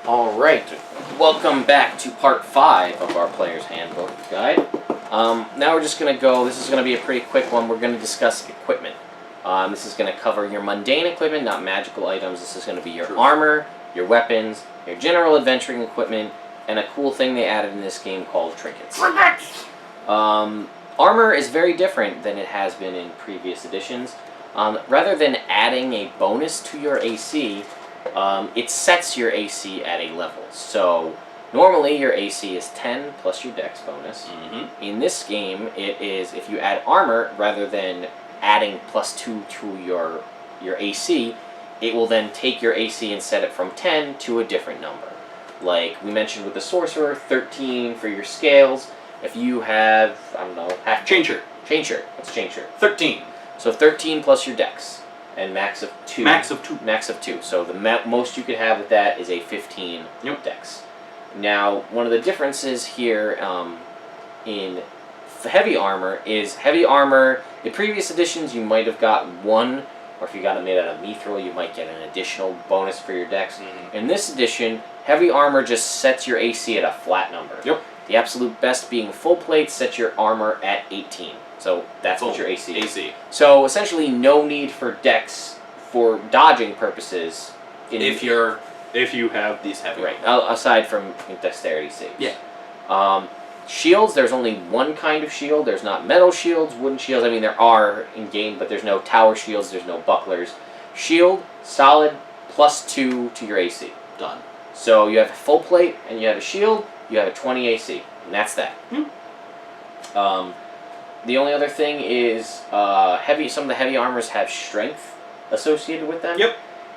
Alright, welcome back to part 5 of our Player's Handbook guide. Now we're just going to go, this is going to be a pretty quick one, we're going to discuss equipment. This is going to cover your mundane equipment, not magical items. This is going to be your armor, your weapons, your general adventuring equipment, and a cool thing they added in this game called Trinkets. Armor is very different than it has been in previous editions. Rather than adding a bonus to your AC, it sets your AC at a level. So normally your AC is 10 plus your dex bonus. In this game, it is, if you add armor, rather than adding +2 to your AC, it will then take your AC and set it from 10 to a different number. Like we mentioned with the sorcerer, 13 for your scales. If you have, I don't know, Chain shirt. What's chain shirt? 13. So 13 plus your dex, and max of 2. Max of 2. Max of 2. So the most you could have with that is a 15 dex. Now, one of the differences here in heavy armor is in previous editions you might have got 1, or if you got it made out of mithril, you might get an additional bonus for your dex. In this edition, heavy armor just sets your AC at a flat number. The absolute best being full plate sets your armor at 18. So that's what your AC is. So essentially no need for dex for dodging purposes. If you have these heavy. Right, aside from dexterity saves. Shields, there's only one kind of shield. There's not metal shields, wooden shields. I mean, there are in-game, but there's no tower shields, there's no bucklers. Shield, solid, +2 to your AC. Done. So you have a full plate, and you have a shield, you have a 20 AC, and that's that. The only other thing is some of the heavy armors have strength associated with them.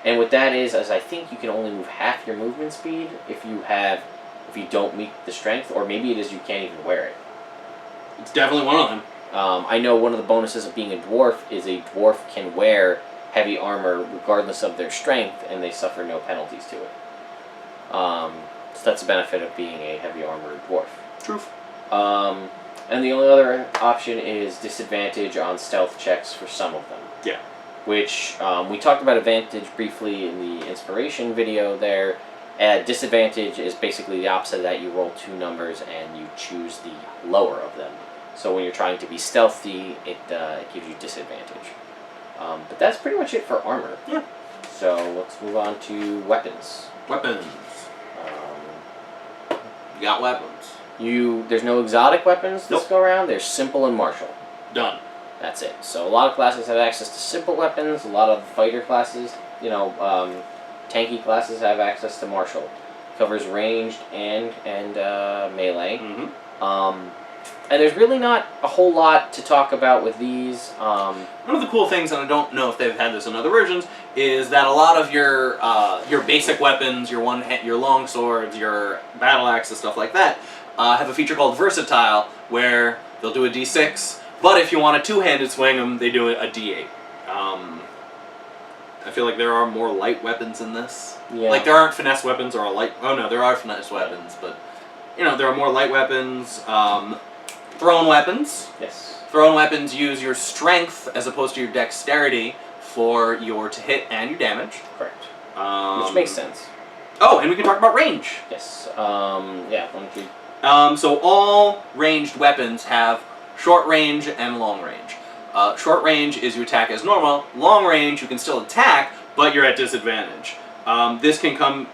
And what that is I think you can only move half your movement speed if you don't meet the strength, or maybe it is you can't even wear it. It's definitely one of them. I know one of the bonuses of being a dwarf is a dwarf can wear heavy armor regardless of their strength, and they suffer no penalties to it. So that's a benefit of being a heavy armored dwarf. Truth. And the only other option is disadvantage on stealth checks for some of them. Which we talked about advantage briefly in the inspiration video there. Disadvantage is basically the opposite of that. You roll 2 numbers and you choose the lower of them. So when you're trying to be stealthy, it gives you disadvantage. But that's pretty much it for armor. So let's move on to weapons. Weapons. You got weapons. There's no exotic weapons this go around. There's simple and martial. Done. That's it. So a lot of classes have access to simple weapons. A lot of fighter classes, tanky classes have access to martial. Covers ranged and melee. And there's really not a whole lot to talk about with these. One of the cool things, and I don't know if they've had this in other versions, is that a lot of your basic weapons, your long swords, your battle axes, stuff like that, have a feature called versatile, where they'll do a D6, but if you want a two-handed swing them, they do a D8. I feel like there are more light weapons in this. Like there aren't finesse weapons or there are finesse weapons, but there are more light weapons. Thrown weapons. Thrown weapons use your strength as opposed to your dexterity for your to hit and your damage. Correct. Which makes sense. Oh, and we can talk about range. Why don't you? So all ranged weapons have short range and long range. Short range is you attack as normal. Long range, you can still attack, but you're at disadvantage. This can come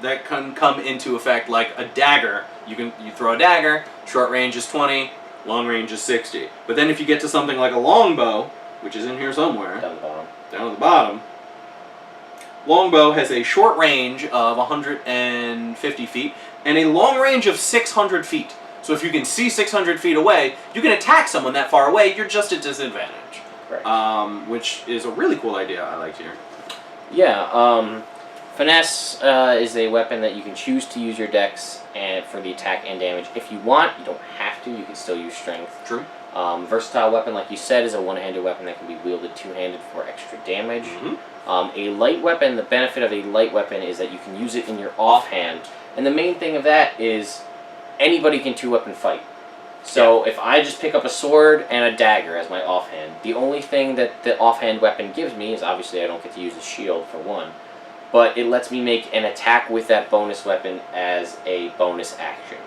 into effect like a dagger. You throw a dagger. Short range is 20. Long range is 60. But then if you get to something like a longbow, which is in here somewhere, down at the bottom, longbow has a short range of 150 feet and a long range of 600 feet. So if you can see 600 feet away, you can attack someone that far away. You're just at disadvantage. Which is a really cool idea I liked here. Finesse is a weapon that you can choose to use your dex and for the attack and damage. If you want, you don't have to. You can still use strength. True. Versatile weapon, like you said, is a one-handed weapon that can be wielded two-handed for extra damage. A light weapon, the benefit of a light weapon is that you can use it in your offhand. And the main thing of that is anybody can two-weapon fight. So if I just pick up a sword and a dagger as my offhand, the only thing that the offhand weapon gives me is obviously I don't get to use a shield for one. but it lets me make an attack with that bonus weapon as a bonus action.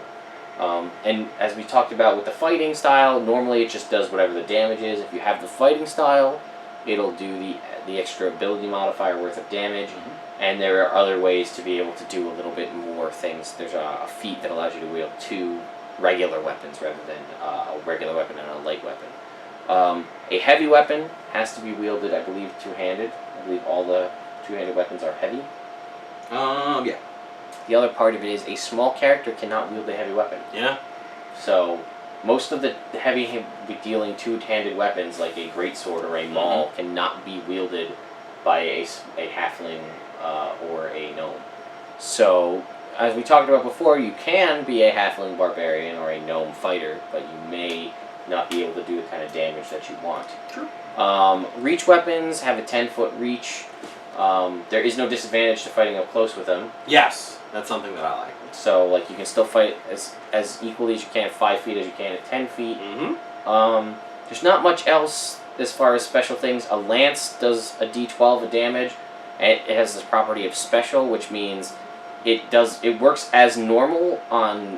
And as we talked about with the fighting style, normally it just does whatever the damage is. If you have the fighting style, it'll do the extra ability modifier worth of damage. And there are other ways to be able to do a little bit more things. There's a feat that allows you to wield 2 regular weapons rather than a regular weapon and a light weapon. A heavy weapon has to be wielded, I believe, 2-handed. I believe all the 2-handed weapons are heavy. Yeah. The other part of it is a small character cannot wield a heavy weapon. Yeah. So most of the heavy dealing 2-handed weapons, like a greatsword or a maul, cannot be wielded by a halfling or a gnome. So, as we talked about before, you can be a halfling barbarian or a gnome fighter, but you may not be able to do the kind of damage that you want. True. Reach weapons have a 10-foot reach. There is no disadvantage to fighting up close with them. Yes, that's something that I like. So, like, you can still fight as equally as you can at 5 feet as you can at 10 feet. There's not much else as far as special things. A lance does a d12 of damage, and it has this property of special, which means it works as normal on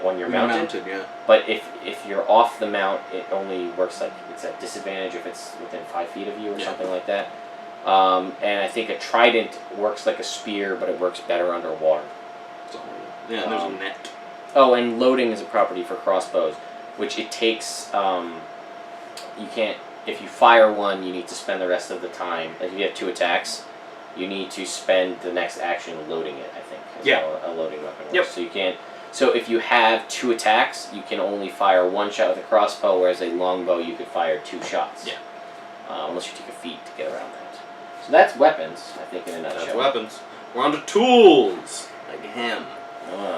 when you're mounted. Yeah. But if you're off the mount, it only works like it's at disadvantage if it's within 5 feet of you or something like that. And I think a trident works like a spear, but it works better underwater. Yeah, there's a net. Oh, and loading is a property for crossbows, which it takes. You can't. If you fire one, you need to spend the rest of the time. If you have 2 attacks, you need to spend the next action loading it. I think. How a loading weapon works. Yep. So you can't. So if you have 2 attacks, you can only fire 1 shot with a crossbow, whereas a longbow you could fire 2 shots. Yeah. Unless you take a feat to get around that. So that's weapons, I think, in a nutshell. That's weapons. We're on to tools. Like him.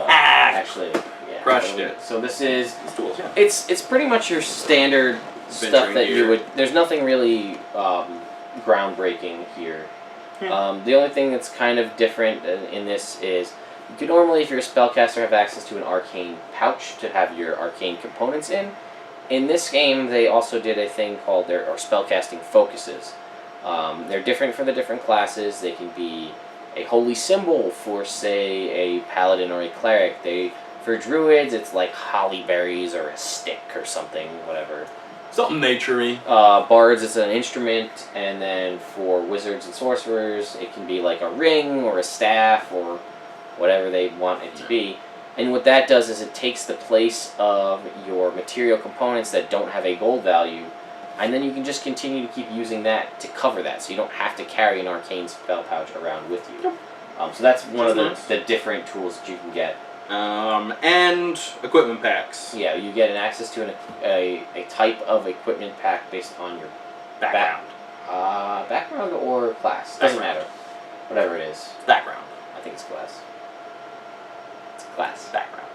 Actually, yeah. Crushed it. So this is. It's tools. Yeah. It's pretty much your standard stuff that you would. There's nothing really groundbreaking here. The only thing that's kind of different in this is you could normally, if you're a spellcaster, have access to an arcane pouch to have your arcane components in. In this game, they also did a thing called their spellcasting focuses. They're different for the different classes. They can be a holy symbol for, say, a paladin or a cleric. For druids, it's like holly berries or a stick or something, whatever. Something naturey. Bards is an instrument, and then for wizards and sorcerers, it can be like a ring or a staff or whatever they want it to be. And what that does is it takes the place of your material components that don't have a gold value, and then you can just continue to keep using that to cover that, so you don't have to carry an arcane spell pouch around with you. So that's one of the different tools that you can get. And equipment packs. Yeah, you get an access to a type of equipment pack based on your Background. background or class. Doesn't matter. Whatever it is. Background. I think it's class. It's class. Background.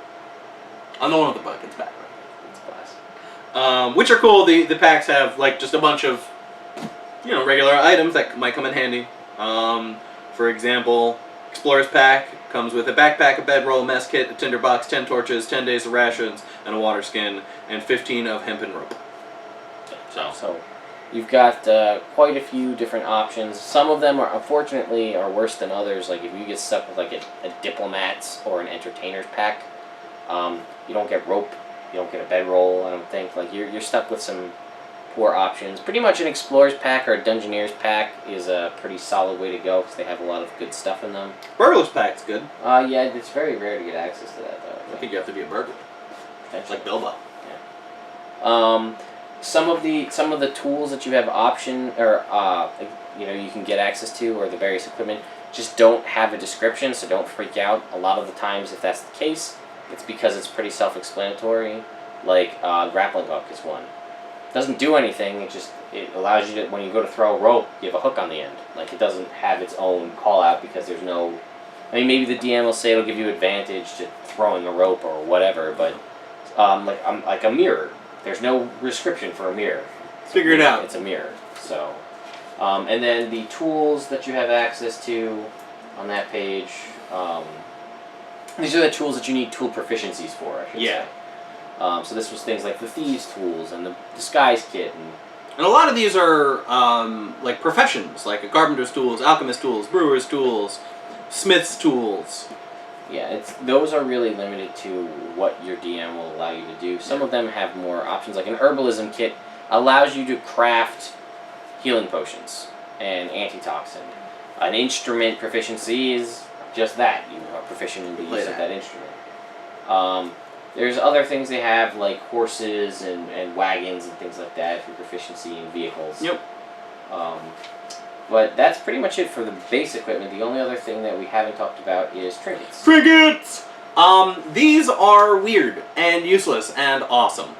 I'm the one with the book. It's background. It's class. Which are cool. The packs have like just a bunch of regular items that might come in handy. For example, Explorer's Pack comes with a backpack, a bedroll, a mess kit, a tinderbox, 10 torches, 10 days of rations, and a water skin, and 15 of hempen rope. So you've got quite a few different options. Some of them are unfortunately worse than others. Like if you get stuck with like a diplomat's or an entertainer's pack, you don't get rope, you don't get a bedroll. I don't think. Like you're stuck with some poor options. Pretty much an explorer's pack or a dungeoneer's pack is a pretty solid way to go because they have a lot of good stuff in them. Burglar's pack's good. Yeah, it's very rare to get access to that though. I think you have to be a burglar. It's like Bilbo. Yeah. Some of the tools that you have option or you can get access to or the various equipment just don't have a description, so don't freak out. A lot of the times, if that's the case, it's because it's pretty self-explanatory. Like grappling hook is one. Doesn't do anything. It allows you to, when you go to throw a rope, you have a hook on the end. Like it doesn't have its own call out because there's no. I mean, maybe the DM will say it'll give you advantage to throwing a rope or whatever, but like a mirror. There's no prescription for a mirror. Figure it out. It's a mirror. So, and then the tools that you have access to on that page. These are the tools that you need tool proficiencies for. I should say. So this was things like the thieves' tools and the disguise kit and And a lot of these are like professions, like carpenter's tools, alchemist tools, brewer's tools, smith's tools. Yeah, those are really limited to what your DM will allow you to do. Some of them have more options, like an herbalism kit allows you to craft healing potions and antitoxin. An instrument proficiency is just that. You are proficient in the use of that instrument. There's other things they have, like horses and wagons and things like that for proficiency in vehicles. Yep. But that's pretty much it for the base equipment. The only other thing that we haven't talked about is trinkets. Trinkets! These are weird and useless and awesome.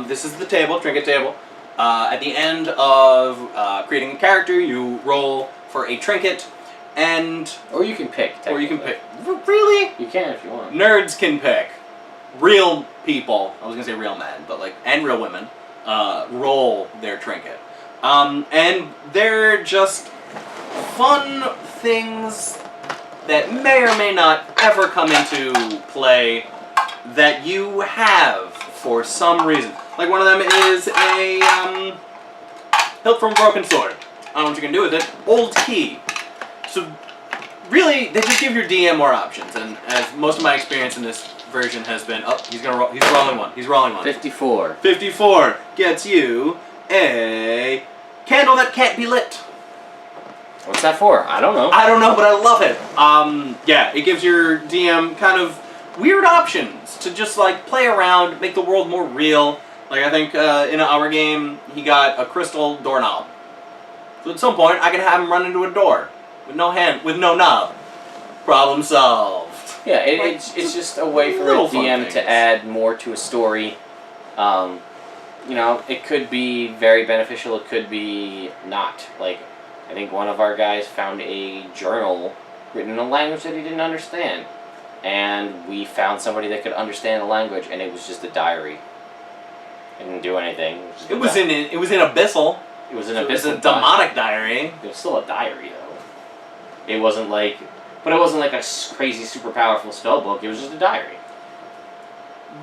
This is the table, trinket table. At the end of creating a character, you roll for a trinket, and... Or you can pick, Or you can pick. Really? You can if you want. Nerds can pick. Real people, I was gonna say real men, but like, and real women, roll their trinket. And they're just fun things that may or may not ever come into play that you have for some reason. Like one of them is a hilt from a broken sword. I don't know what you can do with it. Old key. So really, they just give your DM more options. And as most of my experience in this version has been, oh, he's rolling one. He's rolling one. 54. 54 gets you a candle that can't be lit. What's that for? I don't know. I don't know, but I love it. Yeah, it gives your DM kind of weird options to just like play around, make the world more real. Like I think in our game, he got a crystal doorknob. So at some point, I can have him run into a door with no knob. Problem solved. Yeah, it's just a way for a DM to add more to a story. You know, it could be very beneficial, it could be not. Like, I think one of our guys found a journal written in a language that he didn't understand. And we found somebody that could understand the language, and it was just a diary. It didn't do anything. It was in Abyssal. It was an Abyssal. It was a Abyssal demonic diary. It was still a diary, though. It wasn't like... But it wasn't like a crazy, super powerful spell book. It was just a diary.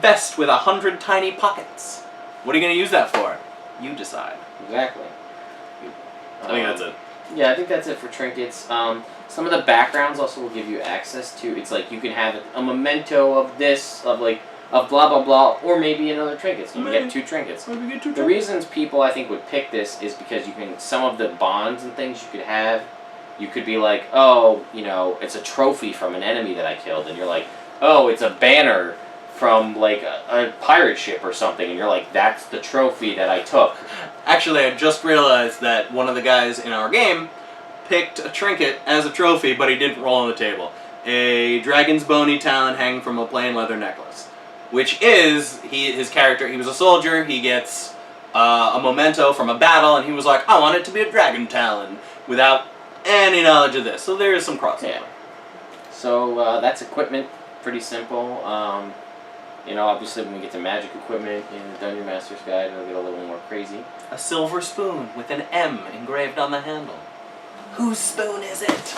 Vest with 100 tiny pockets. What are you going to use that for? You decide. Exactly. I think that's it. Yeah, I think that's it for trinkets. Some of the backgrounds also will give you access to... It's like you can have a memento of this, of blah, blah, blah, or maybe another trinket. So you can get 2 trinkets. Maybe get 2 trinkets. The reasons people, I think, would pick this is because you can... Some of the bonds and things you could have... You could be like, oh, you know, it's a trophy from an enemy that I killed. And you're like, oh, it's a banner from, like, a pirate ship or something. And you're like, that's the trophy that I took. Actually, I just realized that one of the guys in our game picked a trinket as a trophy, but he didn't roll on the table. A dragon's bony talon hanging from a plain leather necklace. Which is, his character, he was a soldier, he gets a memento from a battle, and he was like, I want it to be a dragon talon, without any knowledge of this. So there is some crossover. Yeah. So that's equipment, pretty simple. You know, obviously when we get to magic equipment in the Dungeon Master's Guide, it'll get a little more crazy. A silver spoon with an M engraved on the handle. Whose spoon is it?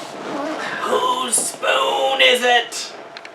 Whose spoon is it?